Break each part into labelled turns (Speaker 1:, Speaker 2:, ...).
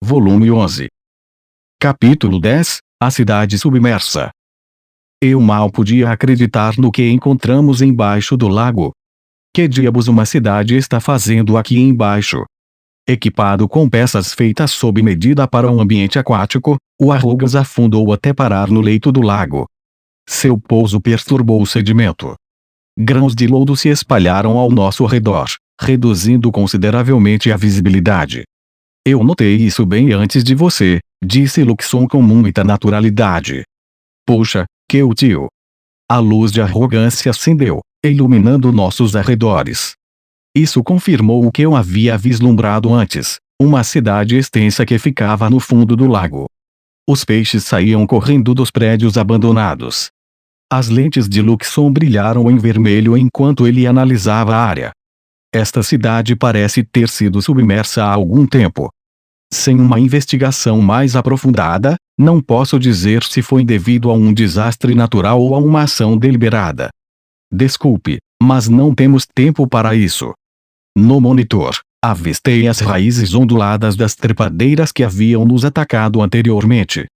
Speaker 1: volume 11. Capítulo 10, A Cidade Submersa. Eu mal podia acreditar no que encontramos embaixo do lago. Que diabos uma cidade está fazendo aqui embaixo? Equipado com peças feitas sob medida para um ambiente aquático, o Arrugas afundou até parar no leito do lago. Seu pouso perturbou o sedimento. Grãos de lodo se espalharam ao nosso redor, reduzindo consideravelmente a visibilidade. Eu notei isso bem antes de você, disse Luxon com muita naturalidade. Puxa, que útil! A luz de arrogância acendeu, iluminando nossos arredores. Isso confirmou o que eu havia vislumbrado antes, uma cidade extensa que ficava no fundo do lago. Os peixes saíam correndo dos prédios abandonados. As lentes de Luxon brilharam em vermelho enquanto ele analisava a área. Esta cidade parece ter sido submersa há algum tempo. Sem uma investigação mais aprofundada, não posso dizer se foi devido a um desastre natural ou a uma ação deliberada. Desculpe, mas não temos tempo para isso. No monitor, avistei as raízes onduladas das trepadeiras que haviam nos atacado anteriormente.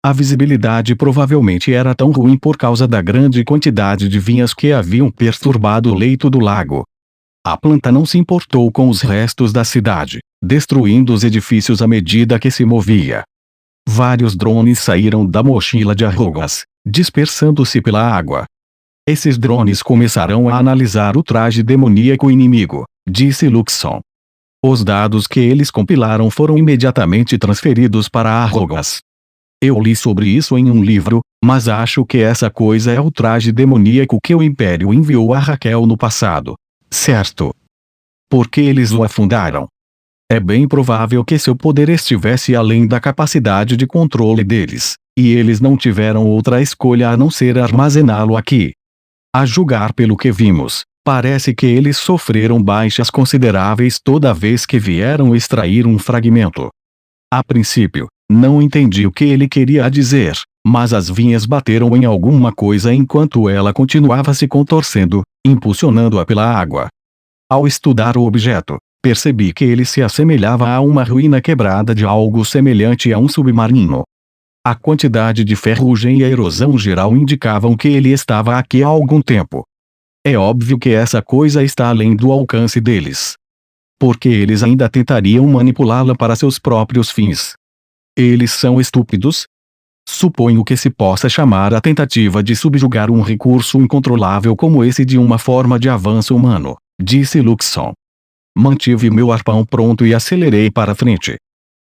Speaker 1: A visibilidade provavelmente era tão ruim por causa da grande quantidade de vinhas que haviam perturbado o leito do lago. A planta não se importou com os restos da cidade, destruindo os edifícios à medida que se movia. Vários drones saíram da mochila de Arrugas, dispersando-se pela água. Esses drones começarão a analisar o traje demoníaco inimigo, disse Luxon. Os dados que eles compilaram foram imediatamente transferidos para Arrugas. Eu li sobre isso em um livro, mas acho que essa coisa é o traje demoníaco que o Império enviou a Raquel no passado. Certo. Por que eles o afundaram? É bem provável que seu poder estivesse além da capacidade de controle deles, e eles não tiveram outra escolha a não ser armazená-lo aqui. A julgar pelo que vimos, parece que eles sofreram baixas consideráveis toda vez que vieram extrair um fragmento. A princípio, não entendi o que ele queria dizer, mas as vinhas bateram em alguma coisa enquanto ela continuava se contorcendo, impulsionando-a pela água. Ao estudar o objeto, percebi que ele se assemelhava a uma ruína quebrada de algo semelhante a um submarino. A quantidade de ferrugem e a erosão geral indicavam que ele estava aqui há algum tempo. É óbvio que essa coisa está além do alcance deles. Porque eles ainda tentariam manipulá-la para seus próprios fins. Eles são estúpidos? Suponho que se possa chamar a tentativa de subjugar um recurso incontrolável como esse de uma forma de avanço humano, disse Luxon. Mantive meu arpão pronto e acelerei para frente.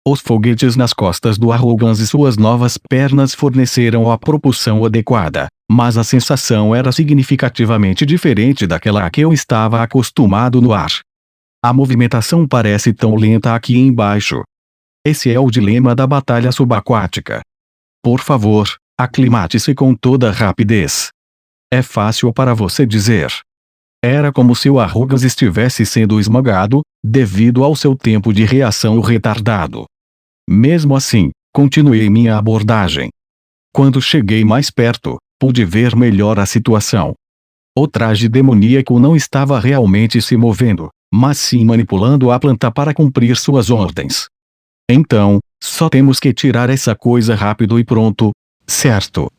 Speaker 1: Os foguetes nas costas do Arrogans e suas novas pernas forneceram a propulsão adequada, mas a sensação era significativamente diferente daquela a que eu estava acostumado no ar. A movimentação parece tão lenta aqui embaixo. Esse é o dilema da batalha subaquática. Por favor, aclimate-se com toda rapidez. É fácil para você dizer. Era como se o Arrugas estivesse sendo esmagado, devido ao seu tempo de reação retardado. Mesmo assim, continuei minha abordagem. Quando cheguei mais perto, pude ver melhor a situação. O traje demoníaco não estava realmente se movendo, mas sim manipulando a planta para cumprir suas ordens. Então, só temos que tirar essa coisa rápido e pronto, certo?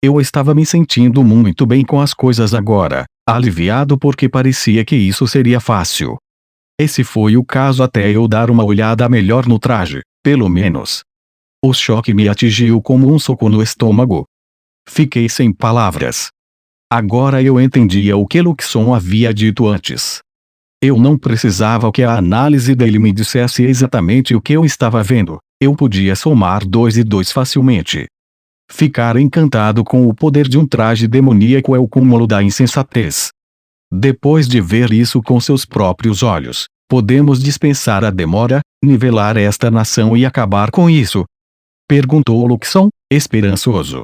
Speaker 1: Eu estava me sentindo muito bem com as coisas agora, aliviado porque parecia que isso seria fácil. Esse foi o caso até eu dar uma olhada melhor no traje, pelo menos. O choque me atingiu como um soco no estômago. Fiquei sem palavras. Agora eu entendia o que Luxon havia dito antes. Eu não precisava que a análise dele me dissesse exatamente o que eu estava vendo, eu podia somar 2 e 2 facilmente. Ficar encantado com o poder de um traje demoníaco é o cúmulo da insensatez. Depois de ver isso com seus próprios olhos, podemos dispensar a demora, nivelar esta nação e acabar com isso? Perguntou Luxon, esperançoso.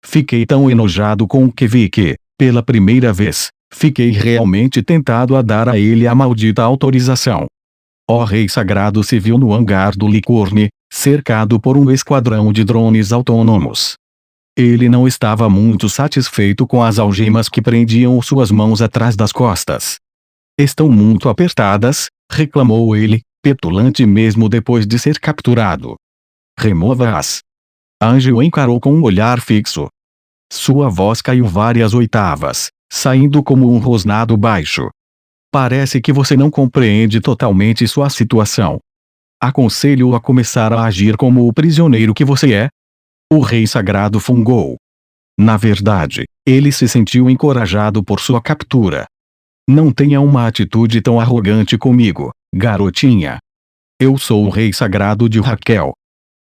Speaker 1: Fiquei tão enojado com o que vi que, pela primeira vez, fiquei realmente tentado a dar a ele a maldita autorização. O Rei Sagrado se viu no hangar do Licorne, cercado por um esquadrão de drones autônomos. Ele não estava muito satisfeito com as algemas que prendiam suas mãos atrás das costas. Estão muito apertadas, reclamou ele, petulante mesmo depois de ser capturado. Remova-as. Ange o encarou com um olhar fixo. Sua voz caiu várias oitavas, saindo como um rosnado baixo. Parece que você não compreende totalmente sua situação. Aconselho-o a começar a agir como o prisioneiro que você é. O rei sagrado fungou. Na verdade, ele se sentiu encorajado por sua captura. Não tenha uma atitude tão arrogante comigo, garotinha. Eu sou o rei sagrado de Raquel.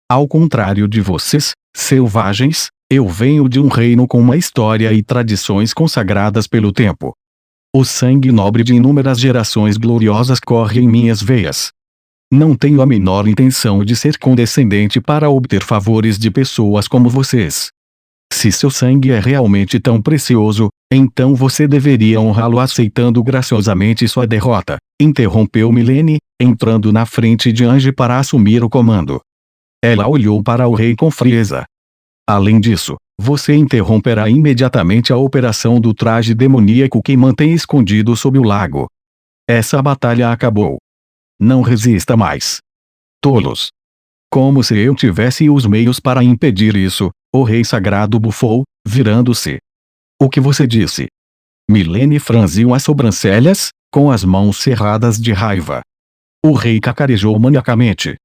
Speaker 1: Ao contrário de vocês, selvagens, eu venho de um reino com uma história e tradições consagradas pelo tempo. O sangue nobre de inúmeras gerações gloriosas corre em minhas veias. Não tenho a menor intenção de ser condescendente para obter favores de pessoas como vocês. Se seu sangue é realmente tão precioso, então você deveria honrá-lo aceitando graciosamente sua derrota, interrompeu Milene, entrando na frente de Ange para assumir o comando. Ela olhou para o rei com frieza. Além disso, você interromperá imediatamente a operação do traje demoníaco que mantém escondido sob o lago. Essa batalha acabou. Não resista mais. Tolos. Como se eu tivesse os meios para impedir isso, o rei sagrado bufou, virando-se. O que você disse? Milene franziu as sobrancelhas, com as mãos cerradas de raiva. O rei cacarejou maniacamente.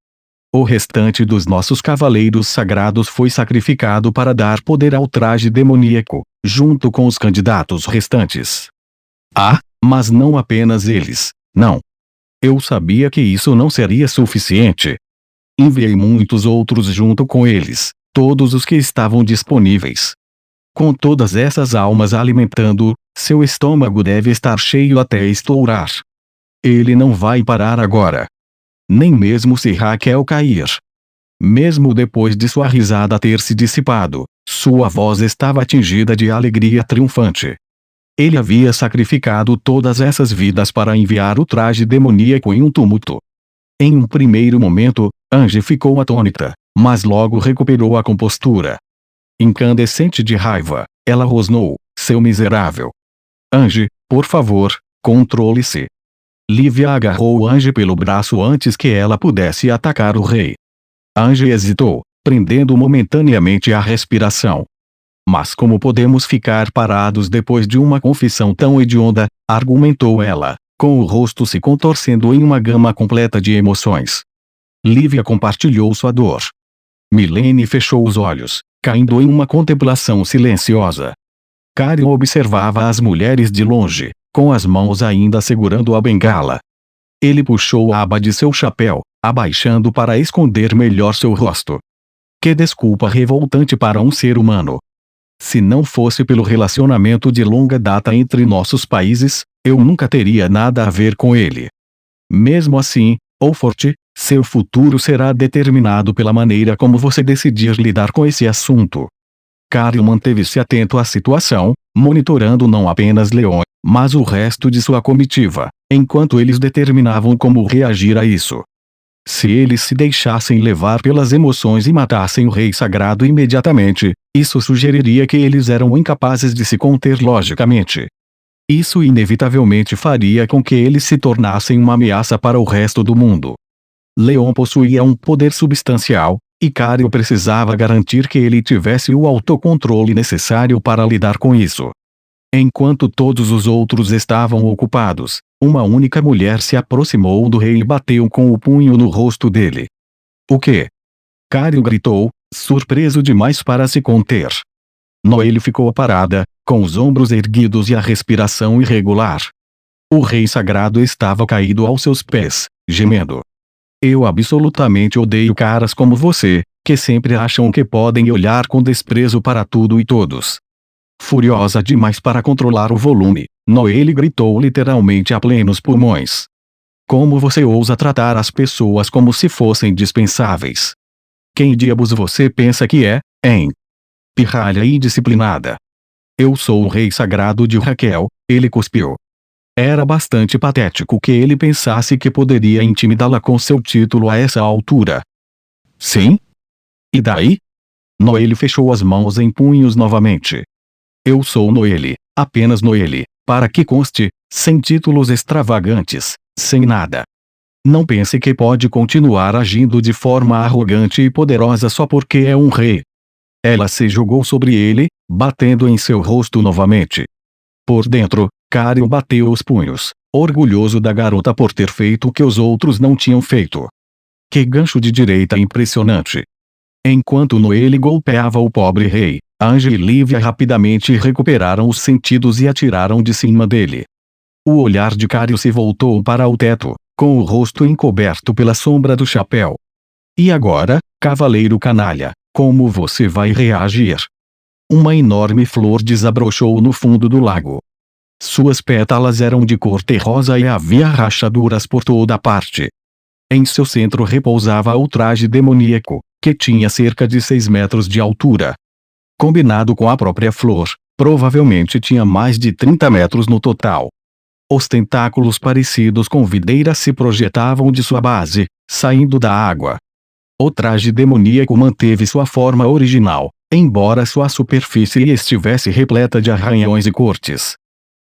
Speaker 1: O restante dos nossos cavaleiros sagrados foi sacrificado para dar poder ao traje demoníaco, junto com os candidatos restantes. Ah, mas não apenas eles, não. Eu sabia que isso não seria suficiente. Enviei muitos outros junto com eles, todos os que estavam disponíveis. Com todas essas almas alimentando, seu estômago deve estar cheio até estourar. Ele não vai parar agora. Nem mesmo se Raquel cair. Mesmo depois de sua risada ter se dissipado, sua voz estava tingida de alegria triunfante. Ele havia sacrificado todas essas vidas para enviar o traje demoníaco em um tumulto. Em um primeiro momento, Ange ficou atônita, mas logo recuperou a compostura. Incandescente de raiva, ela rosnou, seu miserável. Ange, por favor, controle-se. Lívia agarrou Ange pelo braço antes que ela pudesse atacar o rei. Ange hesitou, prendendo momentaneamente a respiração. Mas como podemos ficar parados depois de uma confissão tão hedionda, argumentou ela, com o rosto se contorcendo em uma gama completa de emoções. Lívia compartilhou sua dor. Milene fechou os olhos, caindo em uma contemplação silenciosa. Karen observava as mulheres de longe, com as mãos ainda segurando a bengala. Ele puxou a aba de seu chapéu, abaixando para esconder melhor seu rosto. Que desculpa revoltante para um ser humano. Se não fosse pelo relacionamento de longa data entre nossos países, eu nunca teria nada a ver com ele. Mesmo assim, Olfort, seu futuro será determinado pela maneira como você decidir lidar com esse assunto. Karen manteve-se atento à situação, monitorando não apenas Leon, mas o resto de sua comitiva, enquanto eles determinavam como reagir a isso. Se eles se deixassem levar pelas emoções e matassem o rei sagrado imediatamente, isso sugeriria que eles eram incapazes de se conter logicamente. Isso inevitavelmente faria com que eles se tornassem uma ameaça para o resto do mundo. Leon possuía um poder substancial, e Cario precisava garantir que ele tivesse o autocontrole necessário para lidar com isso. Enquanto todos os outros estavam ocupados, uma única mulher se aproximou do rei e bateu com o punho no rosto dele. O quê? Cario gritou, surpreso demais para se conter. Noelle ficou parada, com os ombros erguidos e a respiração irregular. O rei sagrado estava caído aos seus pés, gemendo. Eu absolutamente odeio caras como você, que sempre acham que podem olhar com desprezo para tudo e todos. Furiosa demais para controlar o volume, Noelle gritou literalmente a plenos pulmões. Como você ousa tratar as pessoas como se fossem dispensáveis? Quem diabos você pensa que é, hein? Pirralha indisciplinada. Eu sou o rei sagrado de Raquel, ele cuspiu. Era bastante patético que ele pensasse que poderia intimidá-la com seu título a essa altura. Sim? E daí? Noelle fechou as mãos em punhos novamente. Eu sou Noelle, apenas Noelle, para que conste, sem títulos extravagantes, sem nada. Não pense que pode continuar agindo de forma arrogante e poderosa só porque é um rei. Ela se jogou sobre ele, batendo em seu rosto novamente. Por dentro, Cario bateu os punhos, orgulhoso da garota por ter feito o que os outros não tinham feito. Que gancho de direita impressionante! Enquanto Noelle golpeava o pobre rei, Ange e Lívia rapidamente recuperaram os sentidos e atiraram de cima dele. O olhar de Cario se voltou para o teto, com o rosto encoberto pela sombra do chapéu. E agora, cavaleiro canalha, como você vai reagir? Uma enorme flor desabrochou no fundo do lago. Suas pétalas eram de cor terrosa e havia rachaduras por toda parte. Em seu centro repousava o traje demoníaco, que tinha cerca de 6 metros de altura. Combinado com a própria flor, provavelmente tinha mais de 30 metros no total. Os tentáculos parecidos com videiras se projetavam de sua base, saindo da água. O traje demoníaco manteve sua forma original, embora sua superfície estivesse repleta de arranhões e cortes.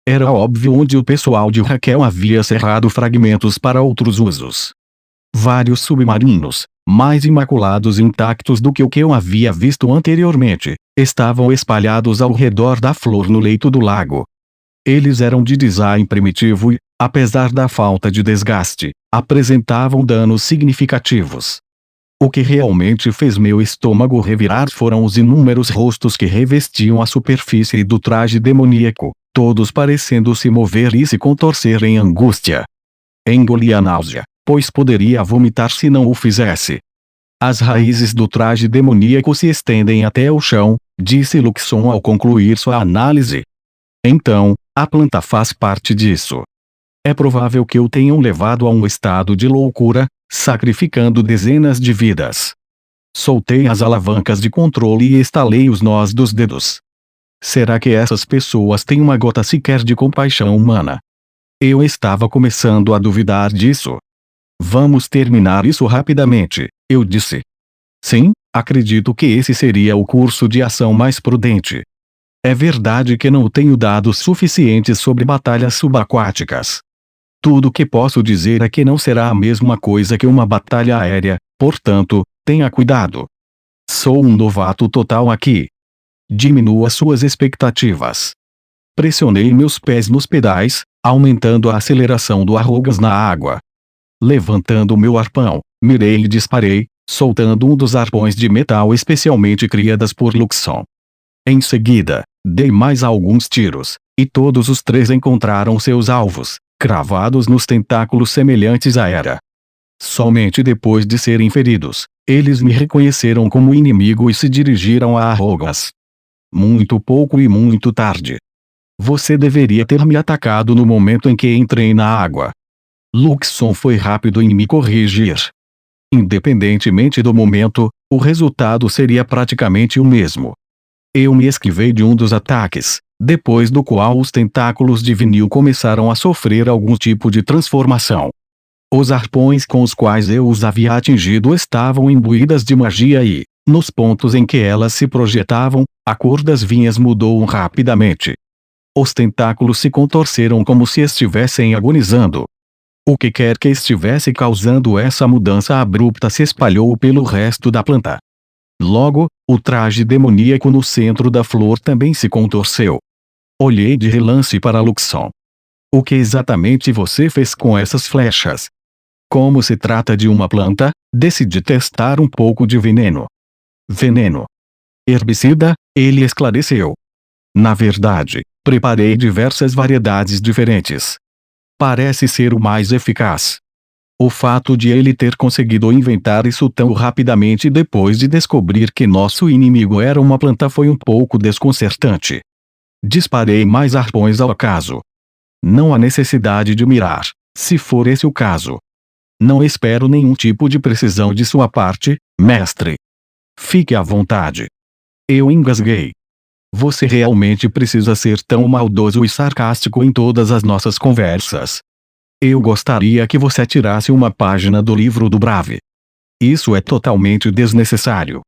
Speaker 1: Era óbvio onde o pessoal de Raquel havia serrado fragmentos para outros usos. Vários submarinos, mais imaculados e intactos do que o que eu havia visto anteriormente, estavam espalhados ao redor da flor no leito do lago. Eles eram de design primitivo e, apesar da falta de desgaste, apresentavam danos significativos. O que realmente fez meu estômago revirar foram os inúmeros rostos que revestiam a superfície do traje demoníaco, todos parecendo se mover e se contorcer em angústia. Engoli a náusea, pois poderia vomitar se não o fizesse. As raízes do traje demoníaco se estendem até o chão, disse Luxon ao concluir sua análise. Então, a planta faz parte disso. É provável que o tenham levado a um estado de loucura, sacrificando dezenas de vidas. Soltei as alavancas de controle e estalei os nós dos dedos. Será que essas pessoas têm uma gota sequer de compaixão humana? Eu estava começando a duvidar disso. Vamos terminar isso rapidamente, eu disse. Sim, acredito que esse seria o curso de ação mais prudente. É verdade que não tenho dados suficientes sobre batalhas subaquáticas. Tudo o que posso dizer é que não será a mesma coisa que uma batalha aérea, portanto, tenha cuidado. Sou um novato total aqui. Diminua suas expectativas. Pressionei meus pés nos pedais, aumentando a aceleração do Arrogas na água. Levantando meu arpão, mirei e disparei, soltando um dos arpões de metal especialmente criadas por Luxon. Em seguida, dei mais alguns tiros, e todos os 3 encontraram seus alvos, cravados nos tentáculos semelhantes a Hera. Somente depois de serem feridos, eles me reconheceram como inimigo e se dirigiram a Arrogas. Muito pouco e muito tarde. Você deveria ter me atacado no momento em que entrei na água. Luxon foi rápido em me corrigir. Independentemente do momento, o resultado seria praticamente o mesmo. Eu me esquivei de um dos ataques, depois do qual os tentáculos de vinil começaram a sofrer algum tipo de transformação. Os arpões com os quais eu os havia atingido estavam imbuídas de magia e, nos pontos em que elas se projetavam, a cor das vinhas mudou rapidamente. Os tentáculos se contorceram como se estivessem agonizando. O que quer que estivesse causando essa mudança abrupta se espalhou pelo resto da planta. Logo, o traje demoníaco no centro da flor também se contorceu. Olhei de relance para Luxon. O que exatamente você fez com essas flechas? Como se trata de uma planta, decidi testar um pouco de veneno. Veneno. Herbicida, ele esclareceu. Na verdade, preparei diversas variedades diferentes. Parece ser o mais eficaz. O fato de ele ter conseguido inventar isso tão rapidamente depois de descobrir que nosso inimigo era uma planta foi um pouco desconcertante. Disparei mais arpões ao acaso. Não há necessidade de mirar, se for esse o caso. Não espero nenhum tipo de precisão de sua parte, mestre. Fique à vontade. Eu engasguei. Você realmente precisa ser tão maldoso e sarcástico em todas as nossas conversas. Eu gostaria que você tirasse uma página do livro do Brave. Isso é totalmente desnecessário.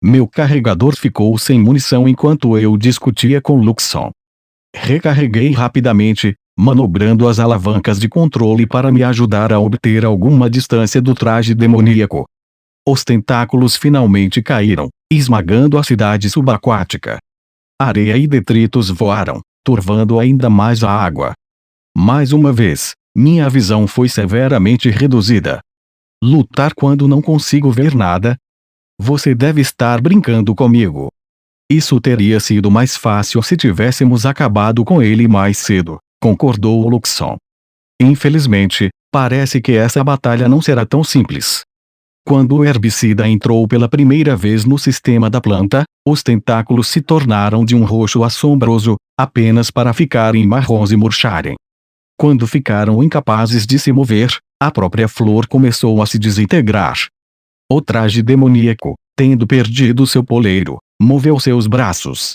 Speaker 1: Meu carregador ficou sem munição enquanto eu discutia com Luxon. Recarreguei rapidamente, manobrando as alavancas de controle para me ajudar a obter alguma distância do traje demoníaco. Os tentáculos finalmente caíram, esmagando a cidade subaquática. Areia e detritos voaram, turvando ainda mais a água. Mais uma vez, minha visão foi severamente reduzida. Lutar quando não consigo ver nada? Você deve estar brincando comigo. Isso teria sido mais fácil se tivéssemos acabado com ele mais cedo, concordou Luxon. Infelizmente, parece que essa batalha não será tão simples. Quando o herbicida entrou pela primeira vez no sistema da planta, os tentáculos se tornaram de um roxo assombroso, apenas para ficarem marrons e murcharem. Quando ficaram incapazes de se mover, a própria flor começou a se desintegrar. O traje demoníaco, tendo perdido seu poleiro, moveu seus braços.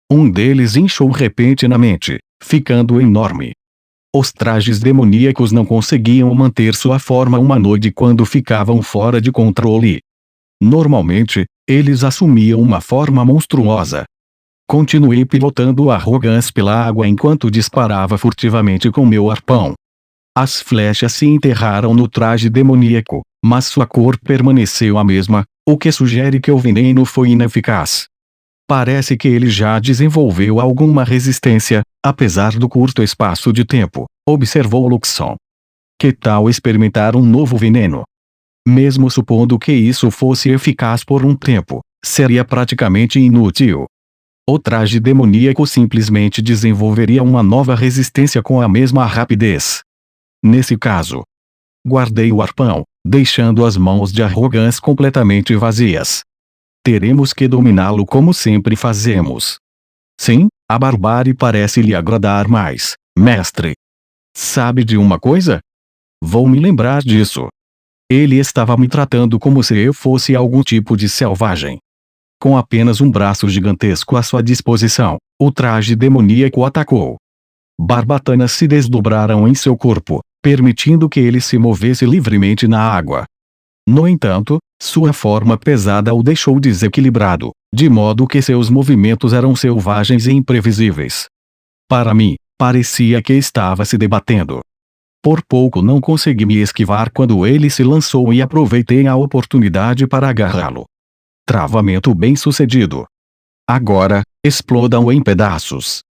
Speaker 1: Um deles inchou repentinamente, ficando enorme. Os trajes demoníacos não conseguiam manter sua forma humanoide quando ficavam fora de controle. Normalmente, eles assumiam uma forma monstruosa. Continuei pilotando o Arrogance pela água enquanto disparava furtivamente com meu arpão. As flechas se enterraram no traje demoníaco, mas sua cor permaneceu a mesma, o que sugere que o veneno foi ineficaz. Parece que ele já desenvolveu alguma resistência, apesar do curto espaço de tempo, observou Luxon. Que tal experimentar um novo veneno? Mesmo supondo que isso fosse eficaz por um tempo, seria praticamente inútil. O traje demoníaco simplesmente desenvolveria uma nova resistência com a mesma rapidez. Nesse caso, guardei o arpão, deixando as mãos de Arrogance completamente vazias. Teremos que dominá-lo como sempre fazemos. Sim, a barbárie parece lhe agradar mais, mestre. Sabe de uma coisa? Vou me lembrar disso. Ele estava me tratando como se eu fosse algum tipo de selvagem. Com apenas um braço gigantesco à sua disposição, o traje demoníaco atacou. Barbatanas se desdobraram em seu corpo, permitindo que ele se movesse livremente na água. No entanto, sua forma pesada o deixou desequilibrado, de modo que seus movimentos eram selvagens e imprevisíveis. Para mim, parecia que estava se debatendo. Por pouco não consegui me esquivar quando ele se lançou e aproveitei a oportunidade para agarrá-lo. Travamento bem-sucedido. Agora, explodam em pedaços.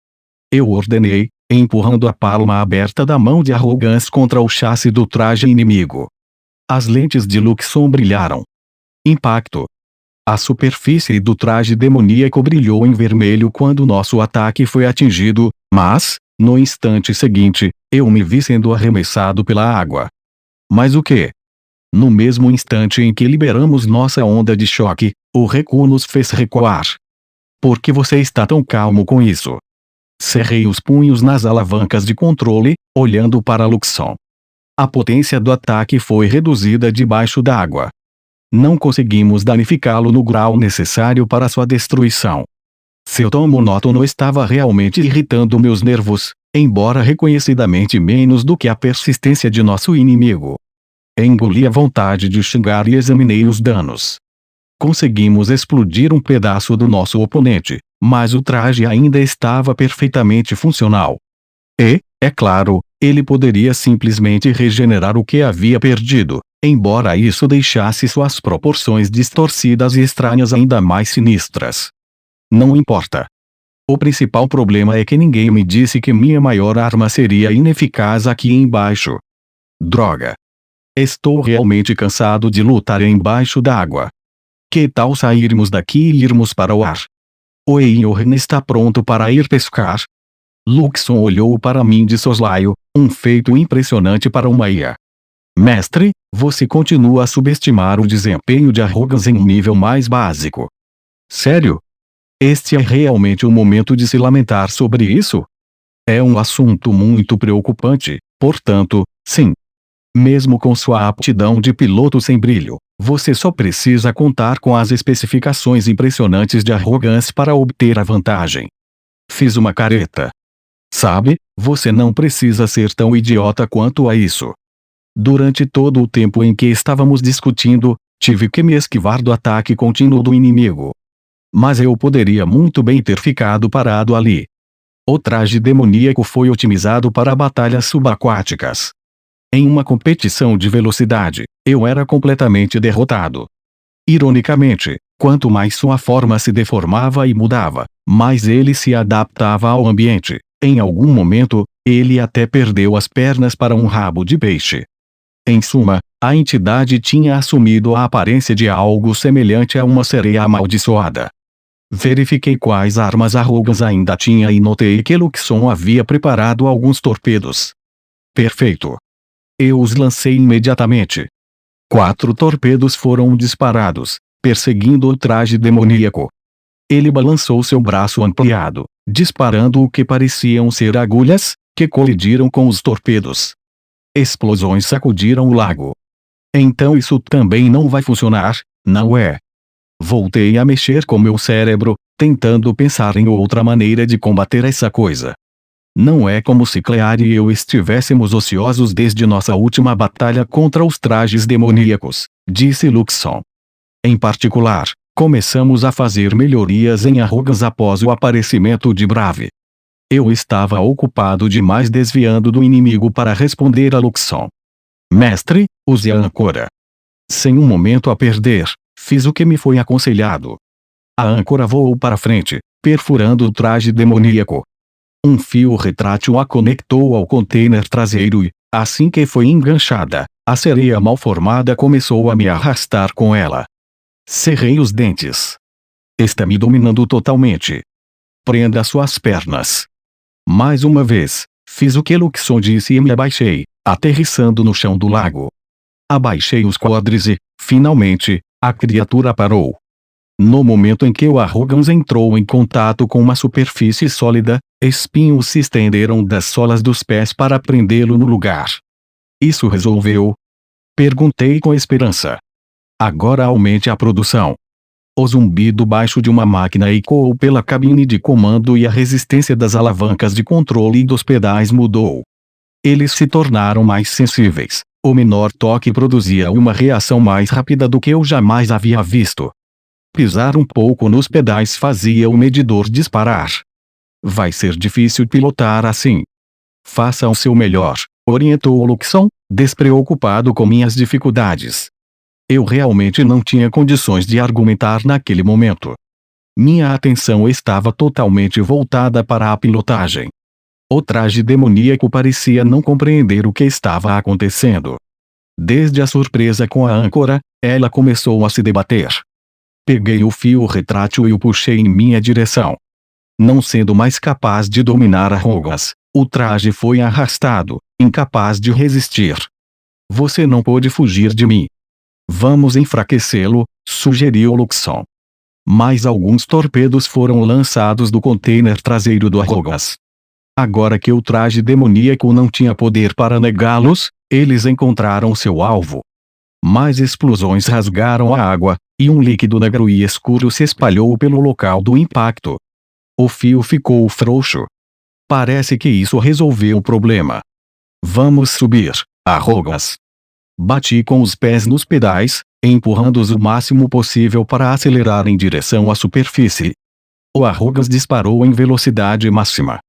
Speaker 1: Eu ordenei, empurrando a palma aberta da mão de Arrogance contra o chassi do traje inimigo. As lentes de Luxon brilharam. Impacto. A superfície do traje demoníaco brilhou em vermelho quando nosso ataque foi atingido, mas, no instante seguinte, eu me vi sendo arremessado pela água. Mas o quê? No mesmo instante em que liberamos nossa onda de choque, o recuo nos fez recuar. Por que você está tão calmo com isso? Cerrei os punhos nas alavancas de controle, olhando para Luxon. A potência do ataque foi reduzida debaixo d'água. Não conseguimos danificá-lo no grau necessário para sua destruição. Seu tom monótono estava realmente irritando meus nervos, embora reconhecidamente menos do que a persistência de nosso inimigo. Engoli a vontade de xingar e examinei os danos. Conseguimos explodir um pedaço do nosso oponente, mas o traje ainda estava perfeitamente funcional. E, é claro, ele poderia simplesmente regenerar o que havia perdido, embora isso deixasse suas proporções distorcidas e estranhas ainda mais sinistras. Não importa. O principal problema é que ninguém me disse que minha maior arma seria ineficaz aqui embaixo. Droga. Estou realmente cansado de lutar embaixo d'água. Que tal sairmos daqui e irmos para o ar? O Eioren está pronto para ir pescar? Luxon olhou para mim de soslaio, um feito impressionante para uma IA. Mestre, você continua a subestimar o desempenho de Arrogance em um nível mais básico. Sério? Este é realmente o momento de se lamentar sobre isso? É um assunto muito preocupante, portanto, sim. Mesmo com sua aptidão de piloto sem brilho, você só precisa contar com as especificações impressionantes de Arrogance para obter a vantagem. Fiz uma careta. Sabe, você não precisa ser tão idiota quanto a isso. Durante todo o tempo em que estávamos discutindo, tive que me esquivar do ataque contínuo do inimigo. Mas eu poderia muito bem ter ficado parado ali. O traje demoníaco foi otimizado para batalhas subaquáticas. Em uma competição de velocidade, eu era completamente derrotado. Ironicamente, quanto mais sua forma se deformava e mudava, mais ele se adaptava ao ambiente. Em algum momento, ele até perdeu as pernas para um rabo de peixe. Em suma, a entidade tinha assumido a aparência de algo semelhante a uma sereia amaldiçoada. Verifiquei quais armas Arrogas ainda tinha e notei que Luxon havia preparado alguns torpedos. Perfeito. Eu os lancei imediatamente. 4 torpedos foram disparados, perseguindo o traje demoníaco. Ele balançou seu braço ampliado, disparando o que pareciam ser agulhas, que colidiram com os torpedos. Explosões sacudiram o lago. Então isso também não vai funcionar, não é? Voltei a mexer com meu cérebro, tentando pensar em outra maneira de combater essa coisa. Não é como se Clear e eu estivéssemos ociosos desde nossa última batalha contra os trajes demoníacos, disse Luxon. Em particular, começamos a fazer melhorias em Arrogas após o aparecimento de Brave. Eu estava ocupado demais desviando do inimigo para responder a Luxon. Mestre, use a âncora. Sem um momento a perder, fiz o que me foi aconselhado. A âncora voou para frente, perfurando o traje demoníaco. Um fio retrátil a conectou ao container traseiro e, assim que foi enganchada, a sereia mal formada começou a me arrastar com ela. Cerrei os dentes. Está me dominando totalmente. Prenda suas pernas. Mais uma vez, fiz o que Luxon disse e me abaixei, aterrissando no chão do lago. Abaixei os quadris e, finalmente, a criatura parou. No momento em que o Arrogans entrou em contato com uma superfície sólida, espinhos se estenderam das solas dos pés para prendê-lo no lugar. Isso resolveu? Perguntei com esperança. Agora aumente a produção. O zumbido baixo de uma máquina ecoou pela cabine de comando e a resistência das alavancas de controle e dos pedais mudou. Eles se tornaram mais sensíveis. O menor toque produzia uma reação mais rápida do que eu jamais havia visto. Pisar um pouco nos pedais fazia o medidor disparar. Vai ser difícil pilotar assim. Faça o seu melhor, orientou Luxon, despreocupado com minhas dificuldades. Eu realmente não tinha condições de argumentar naquele momento. Minha atenção estava totalmente voltada para a pilotagem. O traje demoníaco parecia não compreender o que estava acontecendo. Desde a surpresa com a âncora, ela começou a se debater. Peguei o fio retrátil e o puxei em minha direção. Não sendo mais capaz de dominar Arrogas, o traje foi arrastado, incapaz de resistir. Você não pôde fugir de mim. Vamos enfraquecê-lo, sugeriu Luxon. Mais alguns torpedos foram lançados do container traseiro do Arrogas. Agora que o traje demoníaco não tinha poder para negá-los, eles encontraram seu alvo. Mais explosões rasgaram a água, e um líquido negro e escuro se espalhou pelo local do impacto. O fio ficou frouxo. Parece que isso resolveu o problema. Vamos subir, Arrogas. Bati com os pés nos pedais, empurrando-os o máximo possível para acelerar em direção à superfície. O Arrogas disparou em velocidade máxima.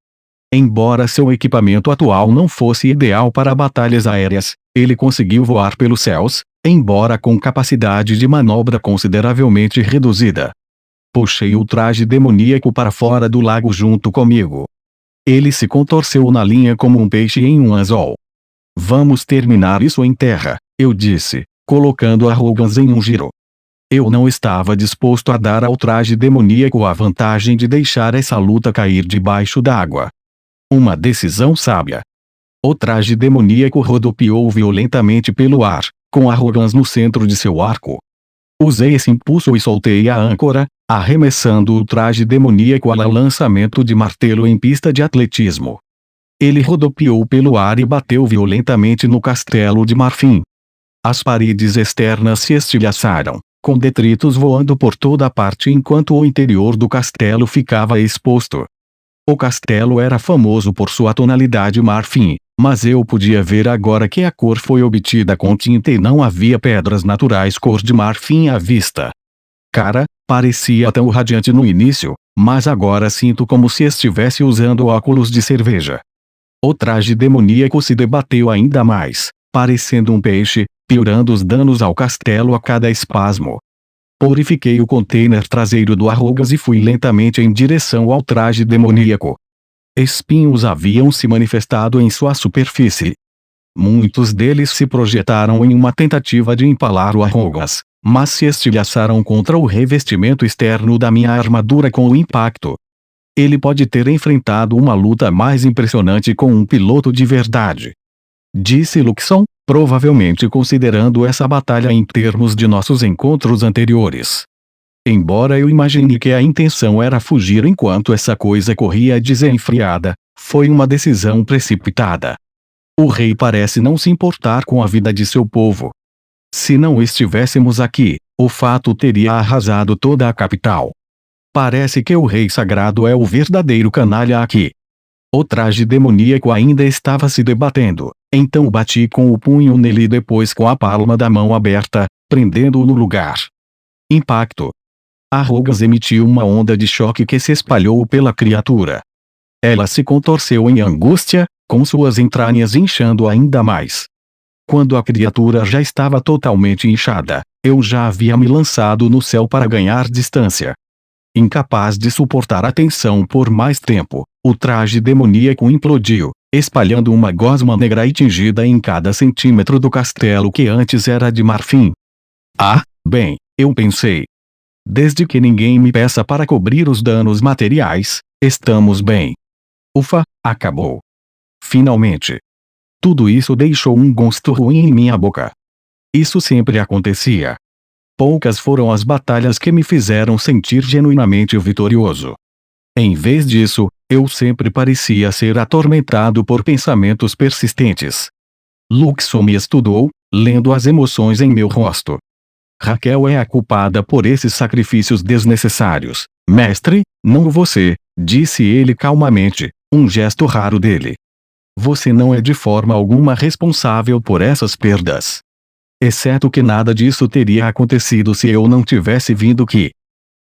Speaker 1: Embora seu equipamento atual não fosse ideal para batalhas aéreas, ele conseguiu voar pelos céus, embora com capacidade de manobra consideravelmente reduzida. Puxei o traje demoníaco para fora do lago junto comigo. Ele se contorceu na linha como um peixe em um anzol. Vamos terminar isso em terra, eu disse, colocando Arrogans em um giro. Eu não estava disposto a dar ao traje demoníaco a vantagem de deixar essa luta cair debaixo d'água. Uma decisão sábia. O traje demoníaco rodopiou violentamente pelo ar, com Arrogans no centro de seu arco. Usei esse impulso e soltei a âncora, arremessando o traje demoníaco ao lançamento de martelo em pista de atletismo. Ele rodopiou pelo ar e bateu violentamente no castelo de marfim. As paredes externas se estilhaçaram, com detritos voando por toda parte enquanto o interior do castelo ficava exposto. O castelo era famoso por sua tonalidade marfim, mas eu podia ver agora que a cor foi obtida com tinta e não havia pedras naturais cor de marfim à vista. Cara, parecia tão radiante no início, mas agora sinto como se estivesse usando óculos de cerveja. O traje demoníaco se debateu ainda mais, parecendo um peixe, piorando os danos ao castelo a cada espasmo. Purifiquei o container traseiro do Arrogas e fui lentamente em direção ao traje demoníaco. Espinhos haviam se manifestado em sua superfície. Muitos deles se projetaram em uma tentativa de empalar o Arrogas, mas se estilhaçaram contra o revestimento externo da minha armadura com o impacto. Ele pode ter enfrentado uma luta mais impressionante com um piloto de verdade, disse Luxon, provavelmente considerando essa batalha em termos de nossos encontros anteriores. Embora eu imagine que a intenção era fugir enquanto essa coisa corria desenfreada, foi uma decisão precipitada. O rei parece não se importar com a vida de seu povo. Se não estivéssemos aqui, o fato teria arrasado toda a capital. Parece que o rei sagrado é o verdadeiro canalha aqui. O traje demoníaco ainda estava se debatendo, então bati com o punho nele e depois com a palma da mão aberta, prendendo-o no lugar. Impacto. Arrogas emitiu uma onda de choque que se espalhou pela criatura. Ela se contorceu em angústia, com suas entranhas inchando ainda mais. Quando a criatura já estava totalmente inchada, eu já havia me lançado no céu para ganhar distância. Incapaz de suportar a tensão por mais tempo, o traje demoníaco implodiu, espalhando uma gosma negra e tingida em cada centímetro do castelo que antes era de marfim. Ah, bem, eu pensei. Desde que ninguém me peça para cobrir os danos materiais, estamos bem. Ufa, acabou. Finalmente. Tudo isso deixou um gosto ruim em minha boca. Isso sempre acontecia. Poucas foram as batalhas que me fizeram sentir genuinamente vitorioso. Em vez disso, eu sempre parecia ser atormentado por pensamentos persistentes. Luxon me estudou, lendo as emoções em meu rosto. Raquel é a culpada por esses sacrifícios desnecessários, mestre, não você, disse ele calmamente, um gesto raro dele. Você não é de forma alguma responsável por essas perdas. Exceto que nada disso teria acontecido se eu não tivesse vindo aqui.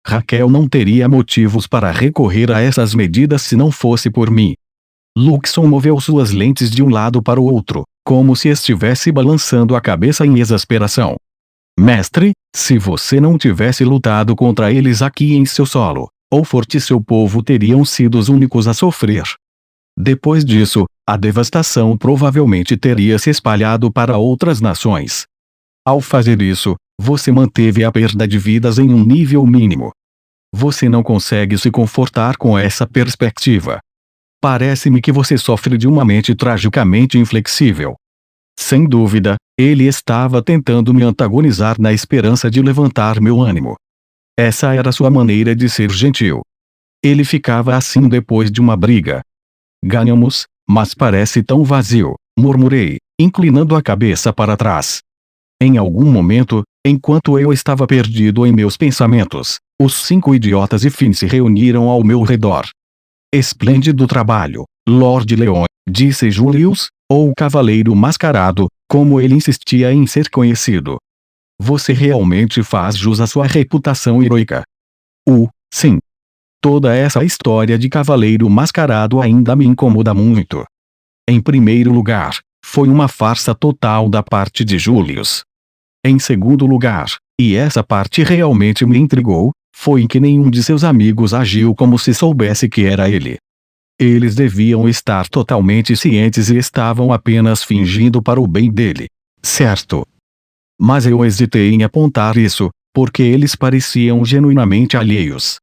Speaker 1: Raquel não teria motivos para recorrer a essas medidas se não fosse por mim. Luxon moveu suas lentes de um lado para o outro, como se estivesse balançando a cabeça em exasperação. Mestre, se você não tivesse lutado contra eles aqui em seu solo, Olfort e seu povo teriam sido os únicos a sofrer. Depois disso, a devastação provavelmente teria se espalhado para outras nações. Ao fazer isso, você manteve a perda de vidas em um nível mínimo. Você não consegue se confortar com essa perspectiva. Parece-me que você sofre de uma mente tragicamente inflexível. Sem dúvida, ele estava tentando me antagonizar na esperança de levantar meu ânimo. Essa era sua maneira de ser gentil. Ele ficava assim depois de uma briga. Ganhamos, mas parece tão vazio, murmurei, inclinando a cabeça para trás. Em algum momento, enquanto eu estava perdido em meus pensamentos, os 5 idiotas e Finn se reuniram ao meu redor. Esplêndido trabalho, Lord Leon, disse Julius, ou o Cavaleiro Mascarado, como ele insistia em ser conhecido. Você realmente faz jus à sua reputação heroica. Sim. Toda essa história de Cavaleiro Mascarado ainda me incomoda muito. Em primeiro lugar, foi uma farsa total da parte de Julius. Em segundo lugar, e essa parte realmente me intrigou, foi que nenhum de seus amigos agiu como se soubesse que era ele. Eles deviam estar totalmente cientes e estavam apenas fingindo para o bem dele, certo? Mas eu hesitei em apontar isso, porque eles pareciam genuinamente alheios.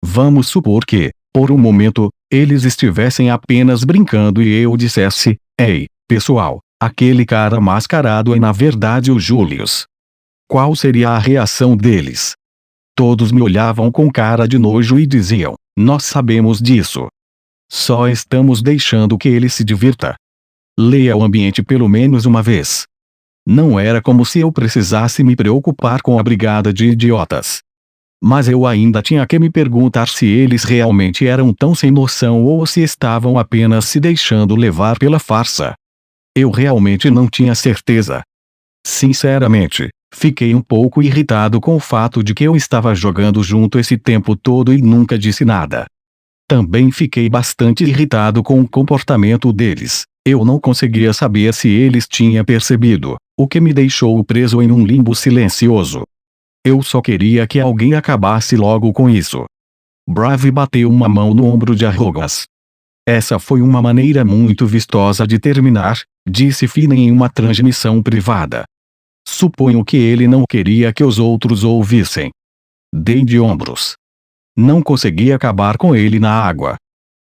Speaker 1: Vamos supor que, por um momento, eles estivessem apenas brincando e eu dissesse, ei, pessoal, aquele cara mascarado é na verdade o Julius. Qual seria a reação deles? Todos me olhavam com cara de nojo e diziam, nós sabemos disso. Só estamos deixando que ele se divirta. Leia o ambiente pelo menos uma vez. Não era como se eu precisasse me preocupar com a brigada de idiotas. Mas eu ainda tinha que me perguntar se eles realmente eram tão sem noção ou se estavam apenas se deixando levar pela farsa. Eu realmente não tinha certeza. Sinceramente, Fiquei um pouco irritado com o fato de que eu estava jogando junto esse tempo todo e nunca disse nada. Também fiquei bastante irritado com o comportamento deles. Eu não conseguia saber se eles tinham percebido, o que me deixou preso em um limbo silencioso. Eu só queria que alguém acabasse logo com isso. Brave bateu uma mão no ombro de Arrogas. Essa foi uma maneira muito vistosa de terminar, disse Finney em uma transmissão privada. Suponho que ele não queria que os outros ouvissem. Dei de ombros. Não consegui acabar com ele na água.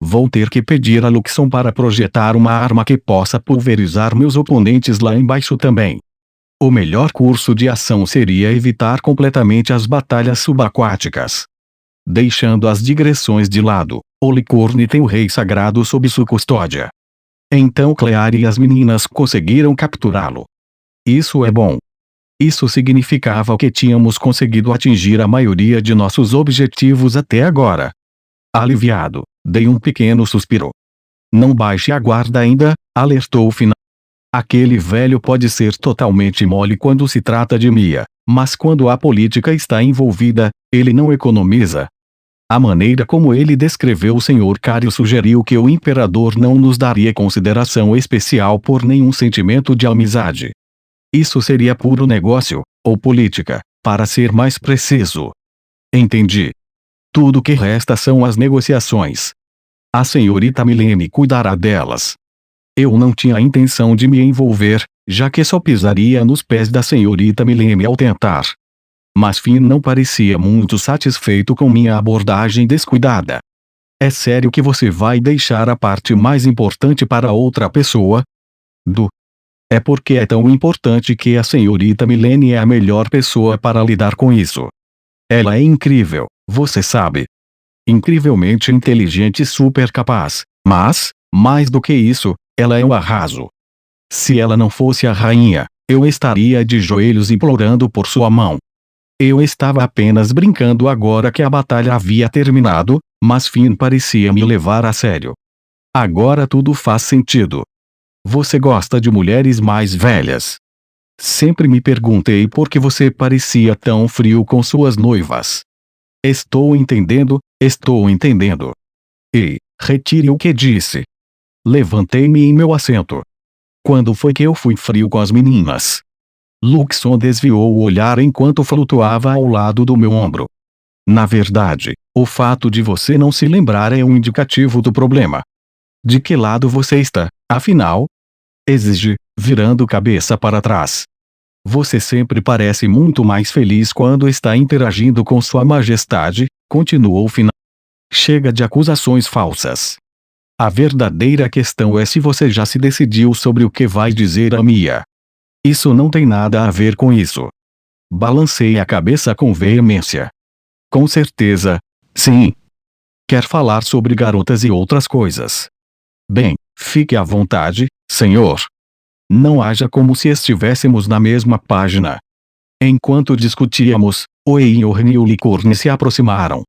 Speaker 1: Vou ter que pedir a Luxon para projetar uma arma que possa pulverizar meus oponentes lá embaixo também. O melhor curso de ação seria evitar completamente as batalhas subaquáticas. Deixando as digressões de lado, o Licorne tem o Rei Sagrado sob sua custódia. Então Clear e as meninas conseguiram capturá-lo. Isso é bom. Isso significava que tínhamos conseguido atingir a maioria de nossos objetivos até agora. Aliviado, dei um pequeno suspiro. Não baixe a guarda ainda, alertou Finn. Aquele velho pode ser totalmente mole quando se trata de Mia, mas quando a política está envolvida, ele não economiza. A maneira como ele descreveu o Sr. Cario sugeriu que o imperador não nos daria consideração especial por nenhum sentimento de amizade. Isso seria puro negócio, ou política, para ser mais preciso. Entendi. Tudo que resta são as negociações. A senhorita Milene cuidará delas. Eu não tinha a intenção de me envolver, já que só pisaria nos pés da senhorita Milene ao tentar. Mas Finn não parecia muito satisfeito com minha abordagem descuidada. É sério que você vai deixar a parte mais importante para outra pessoa? É porque é tão importante que a senhorita Milene é a melhor pessoa para lidar com isso. Ela é incrível, você sabe. Incrivelmente inteligente e super capaz, mas, mais do que isso, ela é um arraso. Se ela não fosse a rainha, eu estaria de joelhos implorando por sua mão. Eu estava apenas brincando agora que a batalha havia terminado, mas Finn parecia me levar a sério. Agora tudo faz sentido. Você gosta de mulheres mais velhas? Sempre me perguntei por que você parecia tão frio com suas noivas. Estou entendendo, estou entendendo. Ei, retire o que disse. Levantei-me em meu assento. Quando foi que eu fui frio com as meninas? Luxon desviou o olhar enquanto flutuava ao lado do meu ombro. Na verdade, o fato de você não se lembrar é um indicativo do problema. De que lado você está, afinal? Exige, virando cabeça para trás. Você sempre parece muito mais feliz quando está interagindo com Sua Majestade, continuou Finn. Chega de acusações falsas. A verdadeira questão é se você já se decidiu sobre o que vai dizer a Mia. Isso não tem nada a ver com isso. Balancei a cabeça com veemência. Com certeza, sim. Quer falar sobre garotas e outras coisas. Bem, fique à vontade, senhor. Não haja como se estivéssemos na mesma página. Enquanto discutíamos, o Eorn e o Licorne se aproximaram.